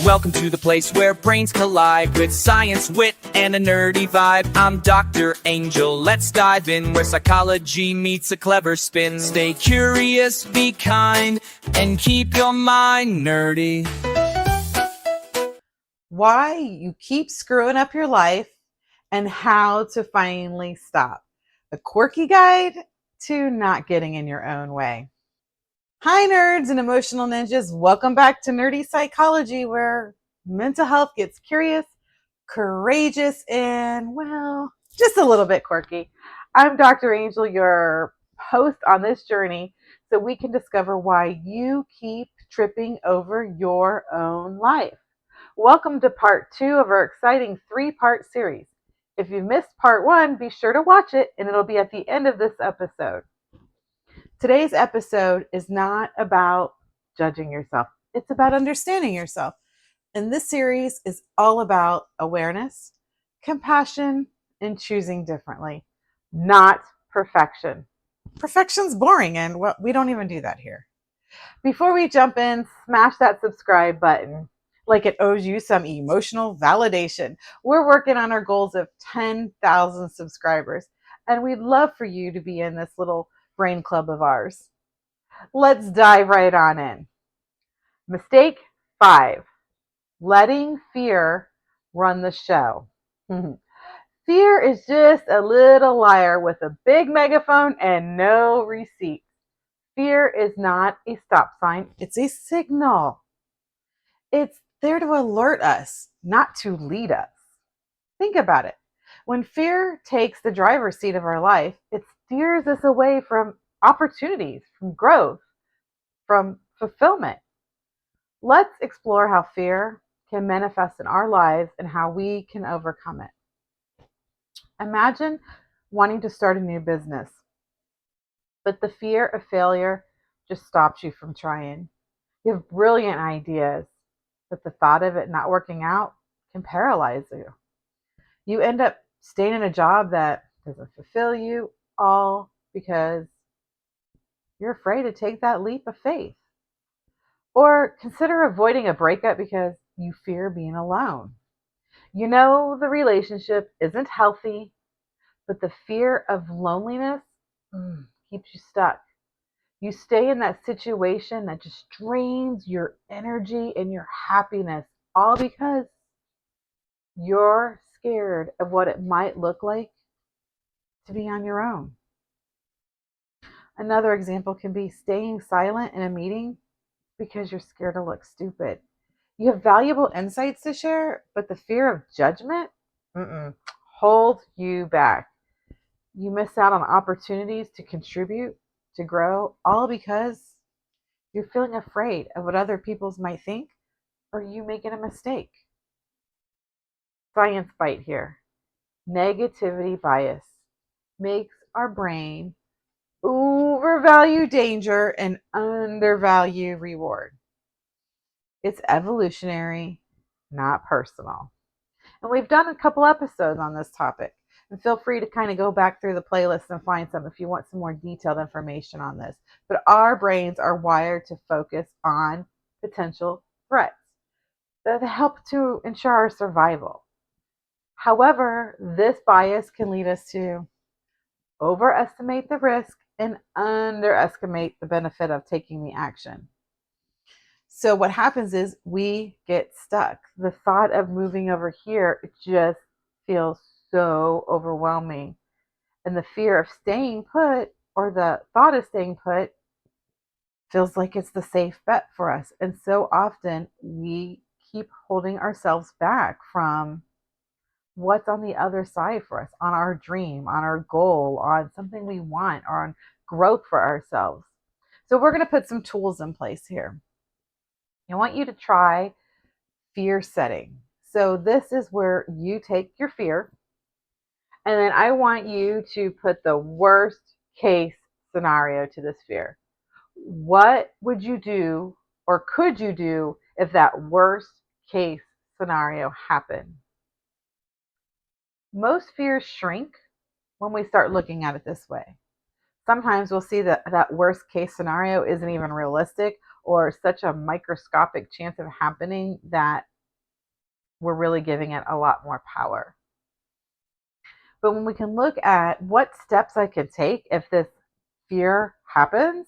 Welcome to the place where brains collide with science, wit, and a nerdy vibe. I'm Dr. Angel. Let's dive in where psychology meets a clever spin. Stay curious, be kind, and keep your mind nerdy. Why you keep screwing up your life and how to finally stop. A quirky guide to not getting in your own way. Hi, nerds and emotional ninjas. Welcome back to Nerdy Psychology, where mental health gets curious, courageous, and, well, just a little bit quirky. I'm Dr. Angel, your host on this journey, so we can discover why you keep tripping over your own life. Welcome to part 2 of our exciting 3-part series. If you missed part 1, be sure to watch it, and it'll be at the end of this episode. Today's episode is not about judging yourself. It's about understanding yourself. And this series is all about awareness, compassion, and choosing differently, not perfection. Perfection's boring, and we don't even do that here. Before we jump in, smash that subscribe button like it owes you some emotional validation. We're working on our goals of 10,000 subscribers, and we'd love for you to be in this little brain club of ours. Let's dive right on in. Mistake 5, letting fear run the show. Fear is just a little liar with a big megaphone and no receipt. Fear is not a stop sign, it's a signal. It's there to alert us, not to lead us. Think about it. When fear takes the driver's seat of our life, it steers us away from opportunities, from growth, from fulfillment. Let's explore how fear can manifest in our lives and how we can overcome it. Imagine wanting to start a new business, but the fear of failure just stops you from trying. You have brilliant ideas, but the thought of it not working out can paralyze you. You end up staying in a job that doesn't fulfill you, all because you're afraid to take that leap of faith. Or consider avoiding a breakup because you fear being alone. You know the relationship isn't healthy, but the fear of loneliness keeps you stuck. You stay in that situation that just drains your energy and your happiness, all because you're scared of what it might look like to be on your own. Another example can be staying silent in a meeting because you're scared to look stupid. You have valuable insights to share, but the fear of judgment holds you back. You miss out on opportunities to contribute, to grow, all because you're feeling afraid of what other people might think or you making a mistake. Science bite here. Negativity bias makes our brain overvalue danger and undervalue reward. It's evolutionary, not personal. And we've done a couple episodes on this topic. And feel free to kind of go back through the playlist and find some if you want some more detailed information on this. But our brains are wired to focus on potential threats that help to ensure our survival. However, this bias can lead us to overestimate the risk and underestimate the benefit of taking the action. So what happens is we get stuck. The thought of moving over here, it just feels so overwhelming. And the fear of staying put, or the thought of staying put, feels like it's the safe bet for us. And so often we keep holding ourselves back from what's on the other side for us, on our dream, on our goal, on something we want, or on growth for ourselves. So we're going to put some tools in place here. I want you to try fear setting. So this is where you take your fear, and then I want you to put the worst case scenario to this fear. What would you do or could you do if that worst case scenario happened? Most fears shrink when we start looking at it this way. Sometimes we'll see that worst case scenario isn't even realistic or such a microscopic chance of happening that we're really giving it a lot more power. But when we can look at what steps I can take if this fear happens,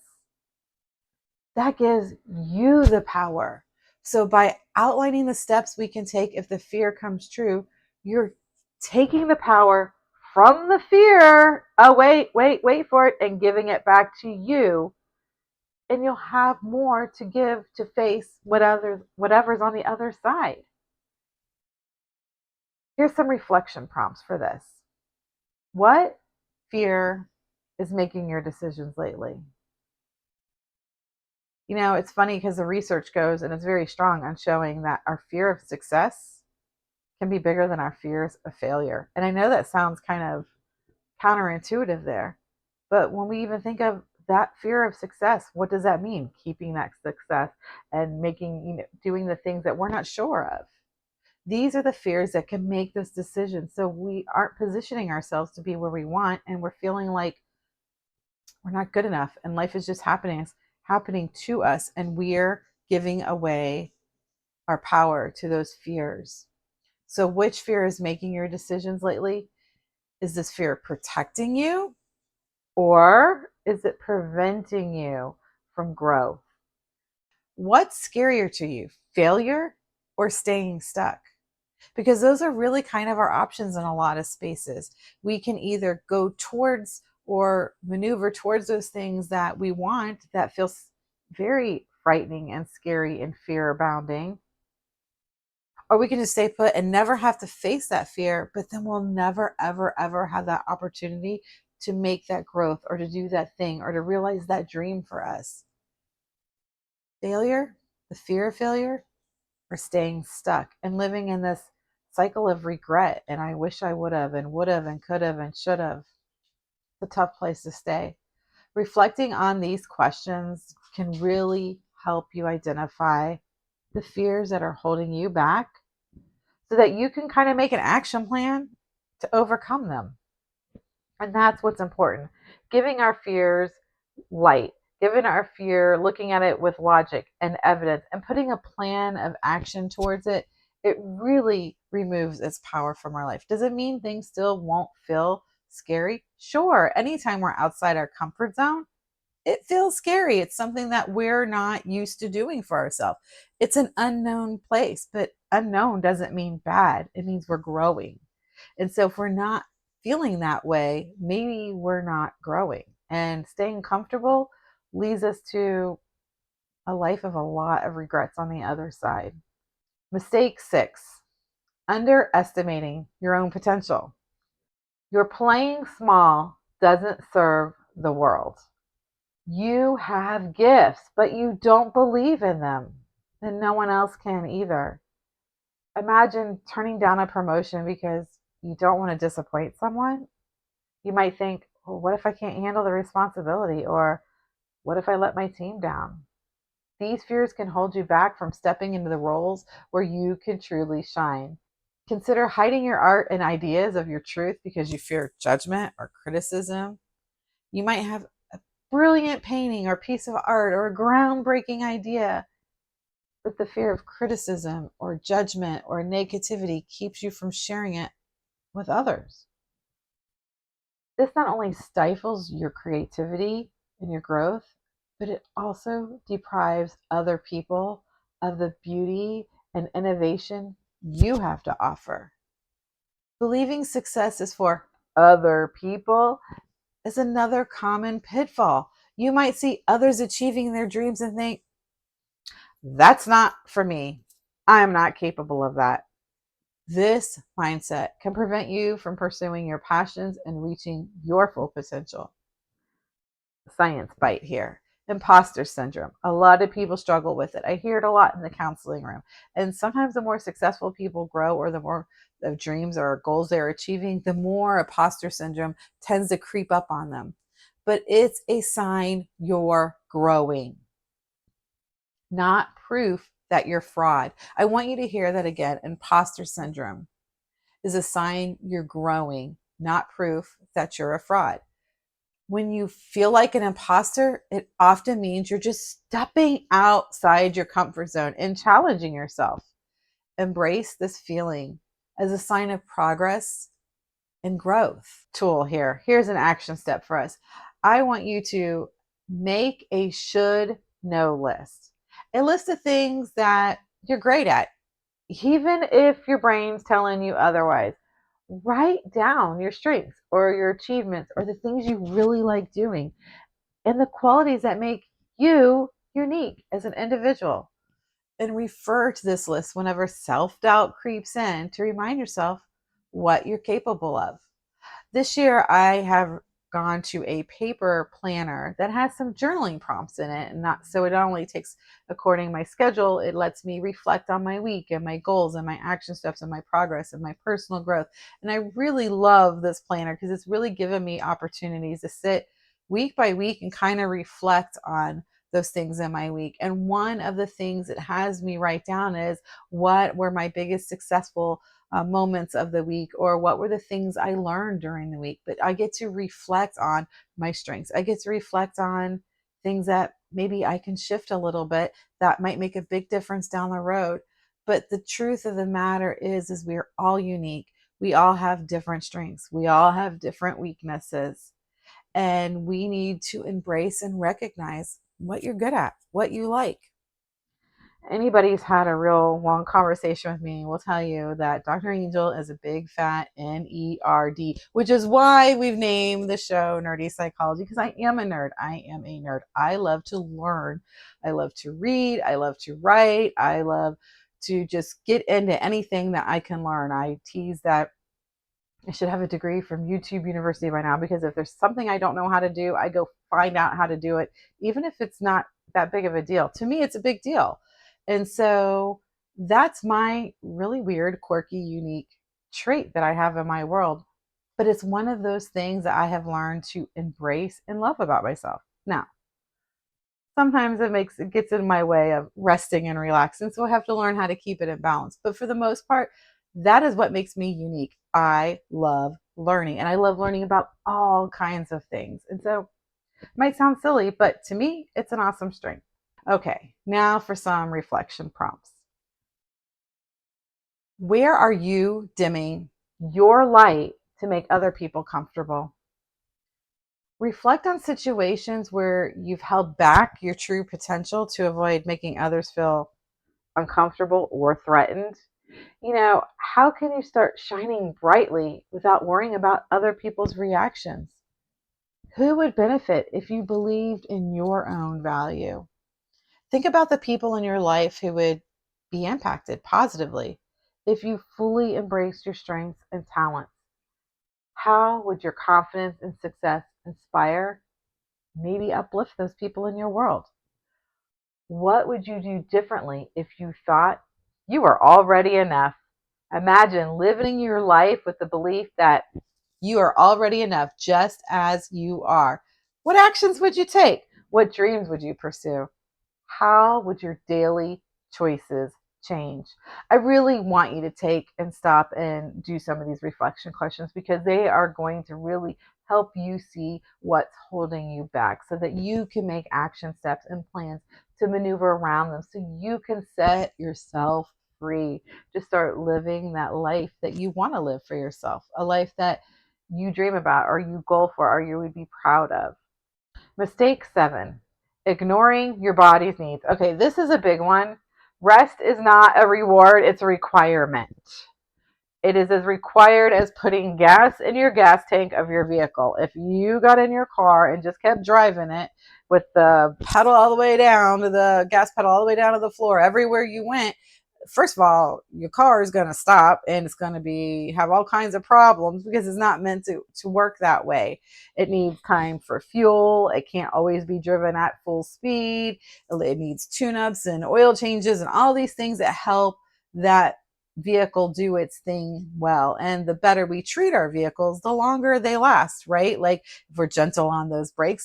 that gives you the power. So by outlining the steps we can take if the fear comes true, you're taking the power from the fear. Oh, wait for it, and giving it back to you. And you'll have more to give to face whatever's on the other side. Here's some reflection prompts for this. What fear is making your decisions lately? You know, it's funny because the research goes, and it's very strong on showing that our fear of success can be bigger than our fears of failure. And I know that sounds kind of counterintuitive there, but when we even think of that fear of success, what does that mean? Keeping that success and making, doing the things that we're not sure of. These are the fears that can make this decision. So we aren't positioning ourselves to be where we want, and we're feeling like we're not good enough, and life is just happening to us, and we're giving away our power to those fears. So which fear is making your decisions lately? Is this fear protecting you, or is it preventing you from growth? What's scarier to you, failure or staying stuck? Because those are really kind of our options in a lot of spaces. We can either go towards or maneuver towards those things that we want that feels very frightening and scary and fear abounding, or we can just stay put and never have to face that fear, but then we'll never, ever, ever have that opportunity to make that growth or to do that thing or to realize that dream for us. Failure, the fear of failure, or staying stuck and living in this cycle of regret and I wish I would have and could have and should have. It's a tough place to stay. Reflecting on these questions can really help you identify the fears that are holding you back so that you can kind of make an action plan to overcome them. And that's what's important. Giving our fears light, giving our fear, looking at it with logic and evidence, and putting a plan of action towards it, it really removes its power from our life. Does it mean things still won't feel scary? Sure. Anytime we're outside our comfort zone, it feels scary. It's something that we're not used to doing for ourselves. It's an unknown place, but unknown doesn't mean bad. It means we're growing. And so if we're not feeling that way, maybe we're not growing. And staying comfortable leads us to a life of a lot of regrets on the other side. Mistake 6, underestimating your own potential. Your playing small doesn't serve the world. You have gifts, but you don't believe in them, and no one else can either. Imagine turning down a promotion because you don't want to disappoint someone. You might think, well, what if I can't handle the responsibility? Or what if I let my team down? These fears can hold you back from stepping into the roles where you can truly shine. Consider hiding your art and ideas of your truth because you fear judgment or criticism. You might have a brilliant painting or piece of art or a groundbreaking idea, but the fear of criticism or judgment or negativity keeps you from sharing it with others. This not only stifles your creativity and your growth, but it also deprives other people of the beauty and innovation you have to offer. Believing success is for other people is another common pitfall. You might see others achieving their dreams and think, that's not for me. I'm not capable of that. This mindset can prevent you from pursuing your passions and reaching your full potential. Science bite here. Imposter syndrome. A lot of people struggle with it. I hear it a lot in the counseling room. And sometimes the more successful people grow or the more of dreams or goals they're achieving, the more imposter syndrome tends to creep up on them. But it's a sign you're growing, not proof that you're fraud. I want you to hear that again. Imposter syndrome is a sign you're growing, not proof that you're a fraud. When you feel like an imposter, it often means you're just stepping outside your comfort zone and challenging yourself. embrace this feeling as a sign of progress and growth. Tool here. Here's an action step for us. I want you to make a should know list. A list of things that you're great at, even if your brain's telling you otherwise. Write down your strengths or your achievements or the things you really like doing and the qualities that make you unique as an individual. And refer to this list whenever self doubt creeps in to remind yourself what you're capable of. This year, I have gone to a paper planner that has some journaling prompts in it, and not so it not only takes according to my schedule, it lets me reflect on my week and my goals and my action steps and my progress and my personal growth. And I really love this planner because it's really given me opportunities to sit week by week and kind of reflect on those things in my week. And one of the things it has me write down is what were my biggest successful moments of the week, or what were the things I learned during the week. But I get to reflect on my strengths. I get to reflect on things that maybe I can shift a little bit that might make a big difference down the road. But the truth of the matter is we're all unique. We all have different strengths. We all have different weaknesses. And we need to embrace and recognize what you're good at, what you like. Anybody who's had a real long conversation with me will tell you that Dr. Angel is a big fat NERD, which is why we've named the show Nerdy Psychology, because I am a nerd. I am a nerd. I love to learn. I love to read. I love to write. I love to just get into anything that I can learn. I tease that I should have a degree from YouTube University by now, because if there's something I don't know how to do, I go find out how to do it, even if it's not that big of a deal. To me, it's a big deal. And so that's my really weird, quirky, unique trait that I have in my world. But it's one of those things that I have learned to embrace and love about myself. Now, sometimes it gets in my way of resting and relaxing, so I have to learn how to keep it in balance. But for the most part, that is what makes me unique. I love learning, and I love learning about all kinds of things. And so it might sound silly, but to me, it's an awesome strength. Okay, now for some reflection prompts. Where are you dimming your light to make other people comfortable? Reflect on situations where you've held back your true potential to avoid making others feel uncomfortable or threatened. How can you start shining brightly without worrying about other people's reactions? Who would benefit if you believed in your own value? Think about the people in your life who would be impacted positively if you fully embraced your strengths and talents. How would your confidence and success inspire, maybe uplift those people in your world? What would you do differently if you thought you were already enough? Imagine living your life with the belief that you are already enough just as you are. What actions would you take? What dreams would you pursue? How would your daily choices change? I really want you to take and stop and do some of these reflection questions, because they are going to really help you see what's holding you back so that you can make action steps and plans to maneuver around them, so you can set yourself free to start living that life that you want to live for yourself, a life that you dream about or you goal for or you would be proud of. Mistake 7, ignoring your body's needs. Okay, this is a big one. Rest is not a reward, it's a requirement. It is as required as putting gas in your gas tank of your vehicle. If you got in your car and just kept driving it with the pedal all the way down to the gas pedal all the way down to the floor everywhere you went, first of all, your car is going to stop and it's going to be have all kinds of problems, because it's not meant to work that way. It needs time for fuel. It can't always be driven at full speed. It needs tune-ups and oil changes and all these things that help that vehicle do its thing well. And the better we treat our vehicles, the longer they last, right? Like if we're gentle on those brake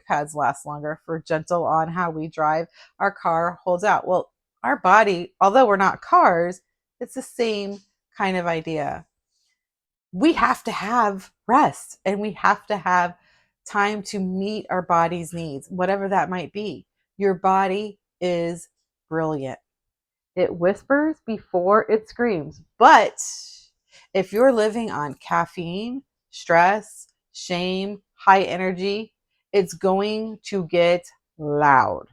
pads last longer. If we're gentle on how we drive, our car holds out. Well, our body, although we're not cars, it's the same kind of idea. We have to have rest and we have to have time to meet our body's needs, whatever that might be. Your body is brilliant. It whispers before it screams. But if you're living on caffeine, stress, shame, high energy, it's going to get loud.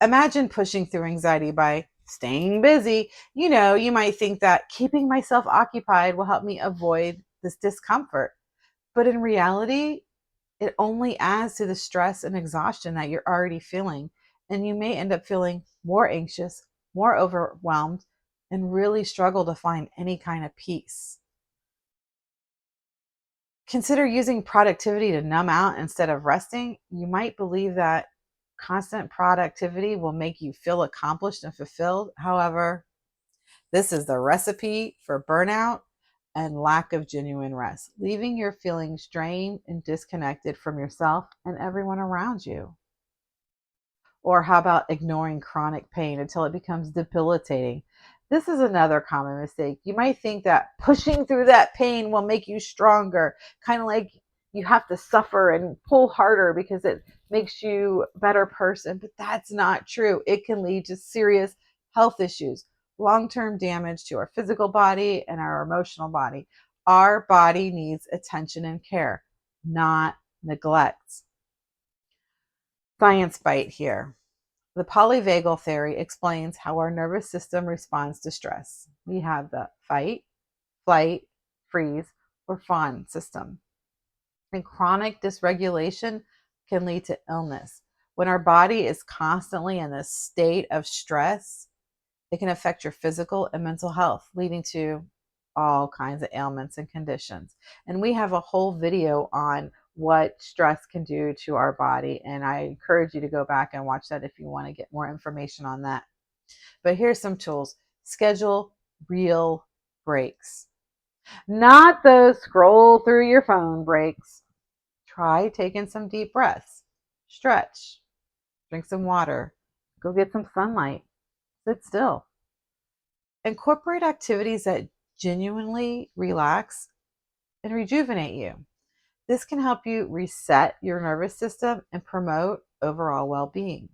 Imagine pushing through anxiety by staying busy. You might think that keeping myself occupied will help me avoid this discomfort. But in reality, it only adds to the stress and exhaustion that you're already feeling. And you may end up feeling more anxious, more overwhelmed, and really struggle to find any kind of peace. Consider using productivity to numb out instead of resting. You might believe that constant productivity will make you feel accomplished and fulfilled. However, this is the recipe for burnout and lack of genuine rest, leaving your feelings drained and disconnected from yourself and everyone around you. Or how about ignoring chronic pain until it becomes debilitating? This is another common mistake. You might think that pushing through that pain will make you stronger, kind of like you have to suffer and pull harder because it makes you a better person. But that's not true. It can lead to serious health issues, long-term damage to our physical body and our emotional body. Our body needs attention and care, not neglect. Science bite here. The polyvagal theory explains how our nervous system responds to stress. We have the fight, flight, freeze, or fawn system. And chronic dysregulation can lead to illness. When our body is constantly in this state of stress, it can affect your physical and mental health, leading to all kinds of ailments and conditions. And we have a whole video on what stress can do to our body. And I encourage you to go back and watch that if you want to get more information on that. But here's some tools. Schedule real breaks, not those scroll through your phone breaks. Try taking some deep breaths, stretch, drink some water, go get some sunlight, sit still. Incorporate activities that genuinely relax and rejuvenate you. This can help you reset your nervous system and promote overall well being.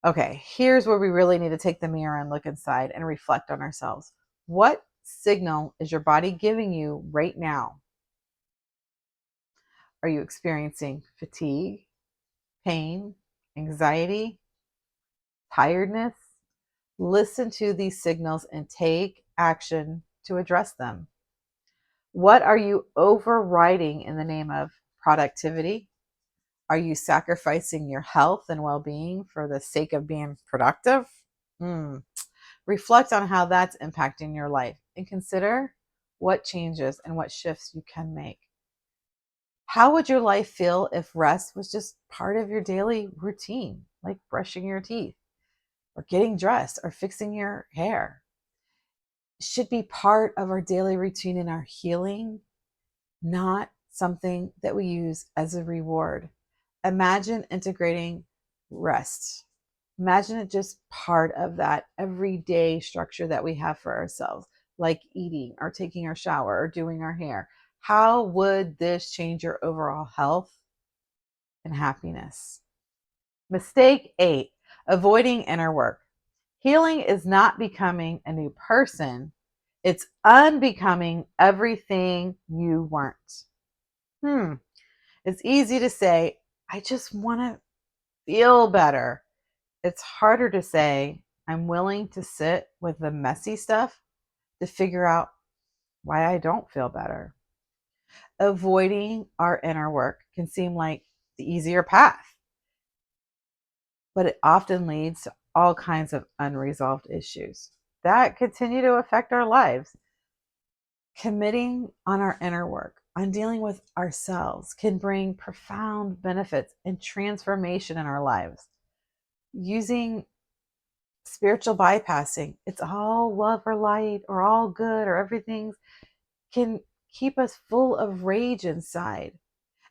Okay, here's where we really need to take the mirror and look inside and reflect on ourselves. What signal is your body giving you right now? Are you experiencing fatigue, pain, anxiety, tiredness? Listen to these signals and take action to address them. What are you overriding in the name of productivity? Are you sacrificing your health and well being for the sake of being productive? Reflect on how that's impacting your life and consider what changes and what shifts you can make. How would your life feel if rest was just part of your daily routine, like brushing your teeth or getting dressed or fixing your hair? It should be part of our daily routine and our healing, not something that we use as a reward. Imagine integrating rest. Imagine it just part of that everyday structure that we have for ourselves, like eating or taking our shower or doing our hair. How would this change your overall health and happiness? Mistake 8, avoiding inner work. Healing is not becoming a new person, it's unbecoming everything you weren't. It's easy to say, I just want to feel better. It's harder to say, I'm willing to sit with the messy stuff to figure out why I don't feel better. Avoiding our inner work can seem like the easier path, but it often leads to all kinds of unresolved issues that continue to affect our lives. Committing on our inner work, on dealing with ourselves, can bring profound benefits and transformation in our lives. Using spiritual bypassing, it's all love or light or all good or everything, can keep us full of rage inside.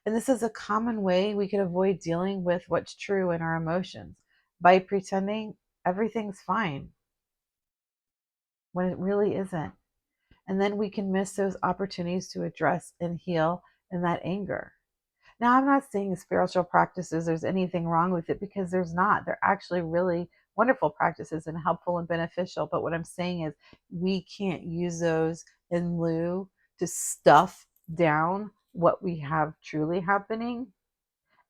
And this is a common way we can avoid dealing with what's true in our emotions by pretending everything's fine when it really isn't. And then we can miss those opportunities to address and heal in that anger. Now, I'm not saying spiritual practices, there's anything wrong with it, because there's not. They're actually really wonderful practices and helpful and beneficial. But what I'm saying is we can't use those in lieu to stuff down what we have truly happening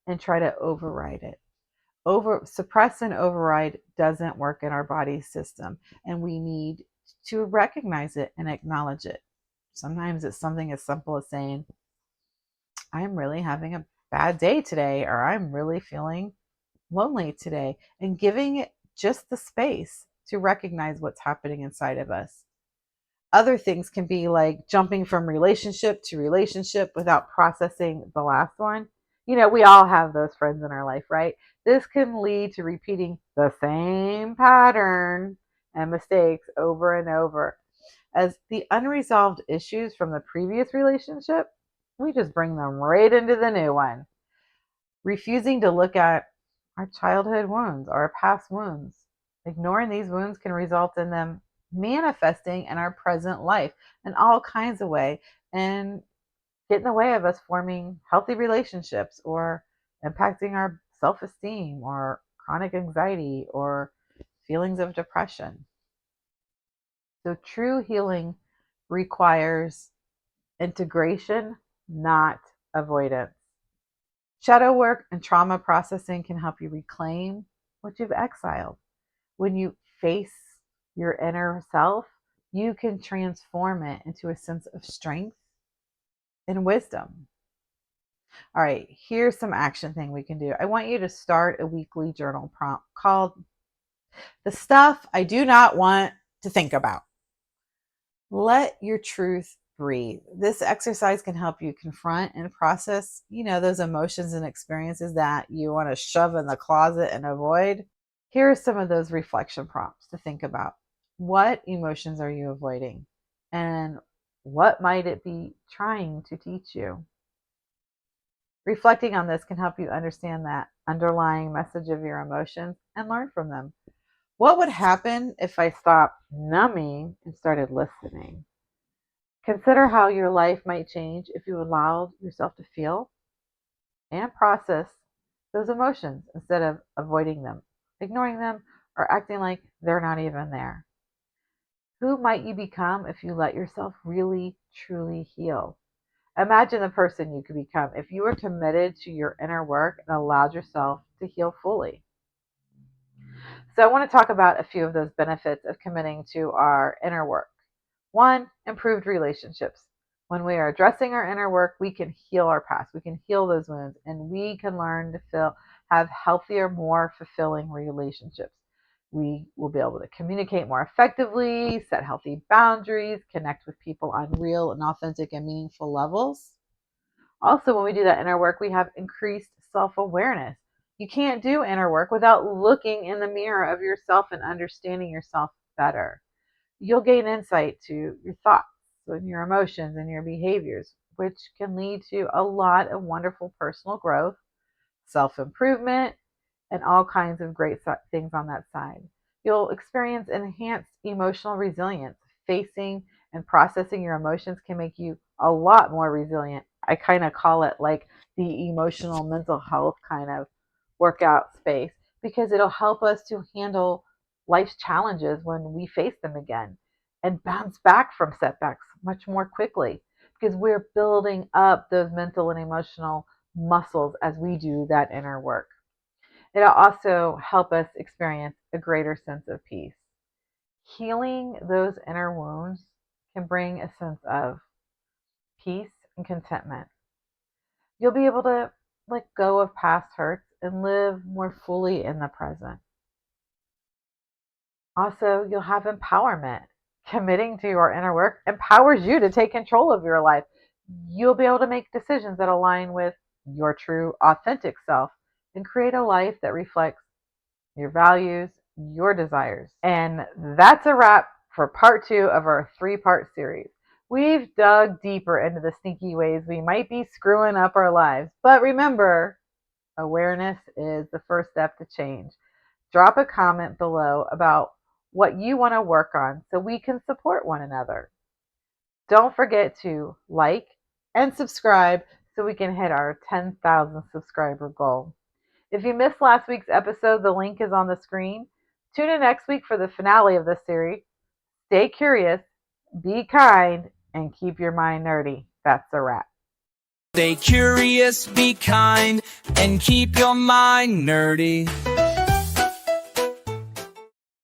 and try to override it. Suppress and override doesn't work in our body system, and we need to recognize it and acknowledge it. Sometimes it's something as simple as saying, I'm really having a bad day today, or I'm really feeling lonely today, and giving it just the space to recognize what's happening inside of us. Other things can be like jumping from relationship to relationship without processing the last one. We all have those friends in our life, right? This can lead to repeating the same pattern and mistakes over and over. As the unresolved issues from the previous relationship, we just bring them right into the new one. Refusing to look at our childhood wounds, our past wounds. Ignoring these wounds can result in them manifesting in our present life in all kinds of ways and get in the way of us forming healthy relationships or impacting our self-esteem or chronic anxiety or feelings of depression. So true healing requires integration, not avoidance. Shadow work and trauma processing can help you reclaim what you've exiled. When you face your inner self, you can transform it into a sense of strength and wisdom. All right, here's some action thing we can do. I want you to start a weekly journal prompt called The Stuff I Do Not Want to Think About. Let your truth breathe. This exercise can help you confront and process, those emotions and experiences that you want to shove in the closet and avoid. Here are some of those reflection prompts to think about. What emotions are you avoiding? And what might it be trying to teach you? Reflecting on this can help you understand that underlying message of your emotions and learn from them. What would happen if I stopped numbing and started listening? Consider how your life might change if you allowed yourself to feel and process those emotions instead of avoiding them, ignoring them, or acting like they're not even there. Who might you become if you let yourself really, truly heal? Imagine the person you could become if you were committed to your inner work and allowed yourself to heal fully. So, I want to talk about a few of those benefits of committing to our inner work. One, improved relationships. When we are addressing our inner work, we can heal our past, we can heal those wounds, and we can learn to have healthier, more fulfilling relationships. We will be able to communicate more effectively, set healthy boundaries, connect with people on real and authentic and meaningful levels. Also, when we do that inner work, we have increased self awareness. You can't do inner work without looking in the mirror of yourself and understanding yourself better. You'll gain insight to your thoughts and your emotions and your behaviors, which can lead to a lot of wonderful personal growth, self improvement, and all kinds of great things on that side. You'll experience enhanced emotional resilience. Facing and processing your emotions can make you a lot more resilient. I kind of call it like the emotional mental health kind of workout space because it'll help us to handle life's challenges when we face them again and bounce back from setbacks much more quickly because we're building up those mental and emotional muscles as we do that inner work. It'll also help us experience a greater sense of peace. Healing those inner wounds can bring a sense of peace and contentment. You'll be able to let go of past hurts and live more fully in the present. Also, you'll have empowerment. Committing to your inner work empowers you to take control of your life. You'll be able to make decisions that align with your true, authentic self and create a life that reflects your values, your desires. And that's a wrap for part 2 of our 3-part series. We've dug deeper into the sneaky ways we might be screwing up our lives. But remember, awareness is the first step to change. Drop a comment below about what you want to work on so we can support one another. Don't forget to like and subscribe so we can hit our 10,000 subscriber goal. If you missed last week's episode, the link is on the screen. Tune in next week for the finale of this series. Stay curious, be kind, and keep your mind nerdy. That's a wrap. Stay curious, be kind, and keep your mind nerdy.